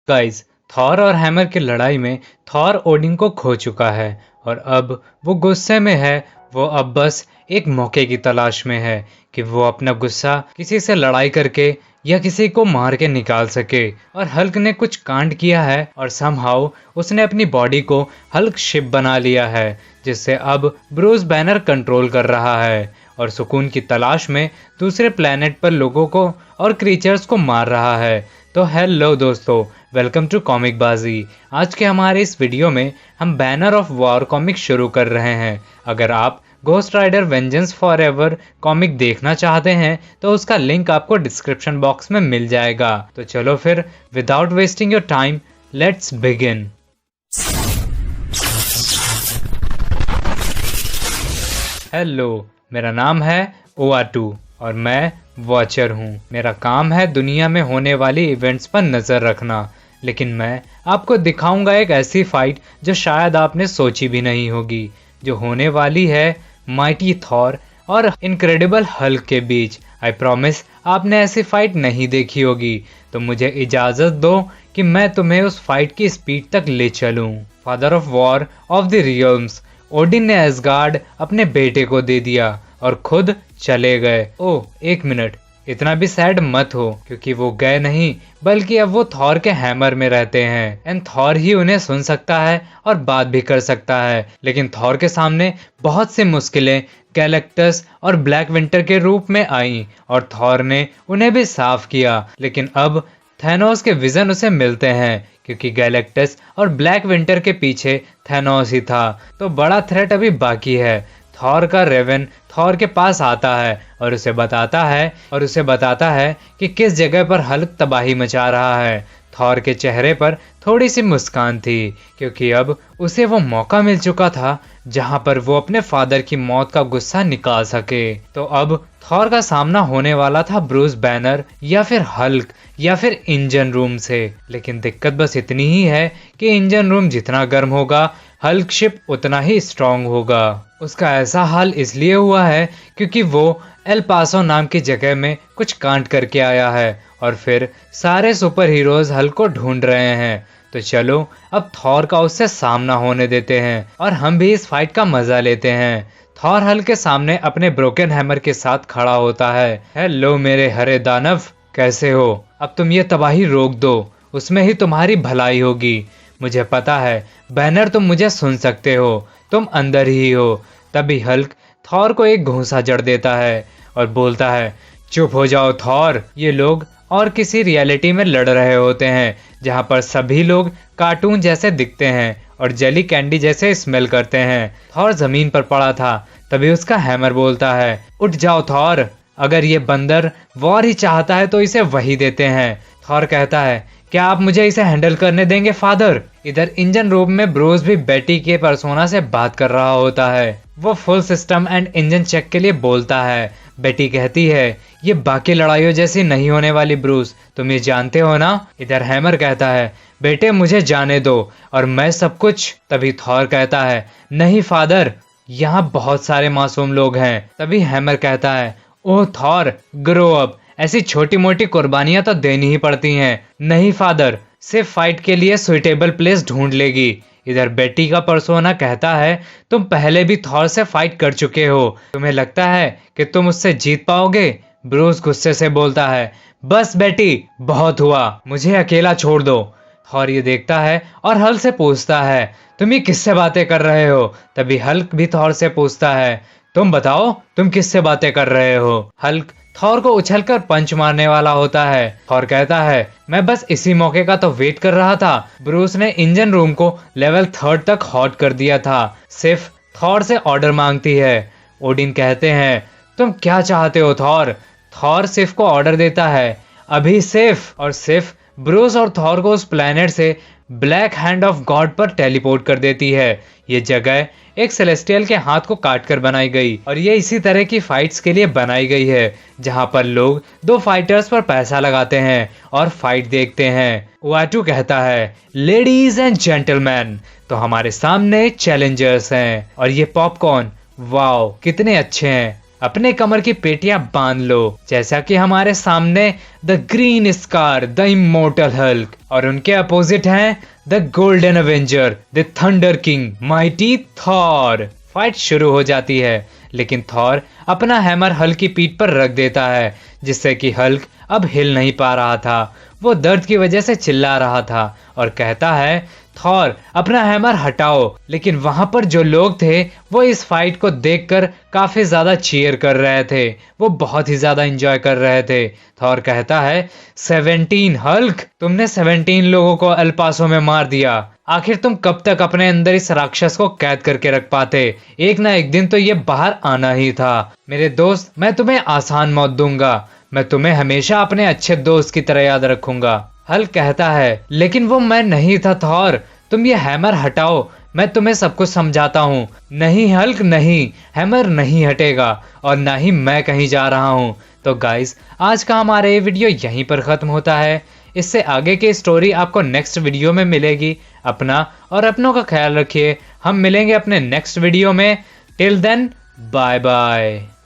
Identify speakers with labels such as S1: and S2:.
S1: Guys, Thor और hammer की लड़ाई में थॉर ओडिन को खो चुका है और अब वो गुस्से में है। वो अब बस एक मौके की तलाश में है कि वो अपना गुस्सा किसी से लड़ाई करके या किसी को मार के निकाल सके। और हल्क ने कुछ कांड किया है और समहाउ उसने अपनी बॉडी को हल्क शिप बना लिया है, जिससे अब ब्रूस बैनर कंट्रोल कर रहा है और सुकून की तलाश में दूसरे प्लेनेट पर लोगों को और क्रीचर्स को मार रहा है। तो हेलो दोस्तों, वेलकम टू कॉमिक बाजी। आज के हमारे इस वीडियो में हम बैनर ऑफ वॉर कॉमिक शुरू कर रहे हैं। अगर आप Ghost Rider Vengeance Forever comic देखना चाहते हैं तो उसका लिंक आपको डिस्क्रिप्शन बॉक्स में मिल जाएगा। तो चलो फिर without wasting your time, let's begin. Hello, मेरा नाम है ओआटू और मैं वॉचर हूँ। मेरा काम है दुनिया में होने वाली इवेंट्स पर नज़र रखना, लेकिन मैं आपको दिखाऊंगा एक ऐसी फाइट जो शायद आपने सोची भी नहीं होगी, जो होने वाली है माइटी थॉर और इनक्रेडिबल हल्क के बीच। आई प्रॉमिस आपने ऐसी फाइट नहीं देखी होगी, तो मुझे इजाज़त दो कि मैं तुम्हें उस फाइट की स्पीड तक ले चलूँ। Father of war of the realms Odin ने एसगार्ड अपने बेटे को दे दिया और खुद चले गए। ओह, एक मिनट, इतना भी सैड मत हो, क्योंकि वो गए नहीं बल्कि अब वो थॉर के हैमर में रहते हैं एंड थॉर ही उन्हें सुन सकता है और बात भी कर सकता है। लेकिन थॉर के सामने बहुत सी मुश्किलें गैलेक्टस और ब्लैक विंटर के रूप में आईं और थॉर ने उन्हें भी साफ किया। लेकिन अब थैनोस के विजन उसे मिलते हैं, क्योंकि गैलेक्टस और ब्लैक विंटर के पीछे थैनोस ही था। तो बड़ा थ्रेट अभी बाकी है। थॉर का रेवन थॉर के पास आता है और उसे बताता है कि किस जगह पर हल्क तबाही मचा रहा है। थॉर के चेहरे पर थोड़ी सी मुस्कान थी, क्योंकि अब उसे वो मौका मिल चुका था जहां पर वो अपने फादर की मौत का गुस्सा निकाल सके। तो अब थॉर का सामना होने वाला था ब्रूस बैनर या फिर हल्क या फिर इंजन रूम से। लेकिन दिक्कत बस इतनी ही है कि इंजन रूम जितना गर्म होगा, हल्क शिप उतना ही स्ट्रांग होगा। उसका ऐसा हाल इसलिए हुआ है क्योंकि वो एल पासो नाम की जगह में कुछ कांड करके आया है और फिर सारे सुपर हीरोज हल्क को ढूंढ रहे हैं। तो चलो अब थॉर का उससे सामना होने देते हैं और हम भी इस फाइट का मजा लेते हैं। थॉर हल्क के सामने अपने ब्रोकन हैमर के साथ खड़ा होता है। हेलो मेरे हरे दानव, कैसे हो? अब तुम ये तबाही रोक दो, उसमें ही तुम्हारी भलाई होगी। मुझे पता है बैनर, तुम मुझे सुन सकते हो, तुम अंदर ही हो। तभी हल्क थॉर को एक घूंसा जड़ देता है और बोलता है, चुप हो जाओ थॉर। ये लोग और किसी रियलिटी में लड़ रहे होते हैं जहां पर सभी लोग कार्टून जैसे दिखते हैं और जेली कैंडी जैसे स्मेल करते हैं। थॉर जमीन पर पड़ा था, तभी उसका हैमर बोलता है, उठ जाओ थॉर, अगर ये बंदर वॉर ही चाहता है तो इसे वही देते हैं। थॉर कहता है, क्या आप मुझे इसे हैंडल करने देंगे फादर? इधर इंजन रूम में ब्रूस भी बेटी के पर्सोना से बात कर रहा होता है। वो full system and engine check के लिए बोलता है। बेटी कहती है, ये बाकी लड़ाइयों जैसी नहीं होने वाली ब्रूस, तुम ये जानते हो ना? इधर हैमर कहता है, बेटे मुझे जाने दो और मैं सब कुछ। तभी थॉर कहता है, नहीं फादर, यहाँ बहुत सारे मासूम लोग हैं। तभी हैमर कहता है, ओह थॉर, ग्रो अप, ऐसी छोटी मोटी कुर्बानियां तो देनी ही पड़ती हैं। नहीं फादर, सिर्फ फाइट के लिए सुइटेबल प्लेस ढूंढ लेगी। इधर बेटी का पर्सोना कहता है, तुम पहले भी थॉर से फाइट कर चुके हो, तुम्हें लगता है कि तुम उससे जीत पाओगे? ब्रूस गुस्से से बोलता है, बस बेटी, बहुत हुआ, मुझे अकेला छोड़ दो। थॉर ये देखता है और हल्क से पूछता है, तुम ये किससे बातें कर रहे हो? तभी हल्क भी थॉर से पूछता है, तुम बताओ, तुम किससे बातें कर रहे हो? हल्क थॉर को उछलकर पंच मारने वाला होता है। थॉर कहता है, मैं बस इसी मौके का तो वेट कर रहा था। ब्रूस ने इंजन रूम को लेवल 3 तक हॉट कर दिया था, सिर्फ थॉर से ऑर्डर मांगती है। ओडिन कहते हैं, तुम क्या चाहते हो थॉर? थॉर सिर्फ को ऑर्डर देता है, अभी सिर्फ और सिर्फ ब्रूस और थॉर को उस प्लेनेट से ब्लैक हैंड ऑफ गॉड पर टेलीपोर्ट कर देती है। ये जगह एक सेलेस्टियल के हाथ को काटकर बनाई गई और ये इसी तरह की फाइट्स के लिए बनाई गई है, जहां पर लोग दो फाइटर्स पर पैसा लगाते हैं और फाइट देखते हैं। ओआटू कहता है, लेडीज एंड जेंटलमैन, तो हमारे सामने चैलेंजर्स हैं और ये पॉपकॉर्न, वाओ कितने अच्छे हैं। अपने कमर की पेटियां बांध लो, जैसा कि हमारे सामने the green scar the immortal Hulk और उनके अपोजिट हैं the golden Avenger the thunder king mighty Thor. Fight शुरू हो जाती है, लेकिन थॉर अपना हैमर हल्क की पीठ पर रख देता है, जिससे कि हल्क अब हिल नहीं पा रहा था। वो दर्द की वजह से चिल्ला रहा था और कहता है, थॉर अपना हैमर हटाओ। लेकिन वहां पर जो लोग थे वो इस फाइट को देखकर काफी ज्यादा चीयर कर रहे थे, वो बहुत ही ज्यादा एंजॉय कर रहे थे। थॉर कहता है, 17 हल्क, तुमने 17 लोगों को एल पासो में मार दिया। आखिर तुम कब तक अपने अंदर इस राक्षस को कैद करके रख पाते? एक ना एक दिन तो ये बाहर आना ही था। मेरे दोस्त, मैं तुम्हें आसान मौत दूंगा, मैं तुम्हें हमेशा अपने अच्छे दोस्त की तरह याद रखूंगा। हल्क कहता है, लेकिन वो मैं नहीं था थॉर, तुम ये हैमर हटाओ, मैं तुम्हें सब कुछ समझाता हूँ। नहीं हल्क नहीं, हैमर नहीं हटेगा और ना ही मैं कहीं जा रहा हूँ। तो गाइस, आज का हमारा ये वीडियो यहीं पर खत्म होता है। इससे आगे की स्टोरी आपको नेक्स्ट वीडियो में मिलेगी। अपना और अपनों का ख्याल रखिए। हम मिलेंगे अपने नेक्स्ट वीडियो में। Till then, bye bye.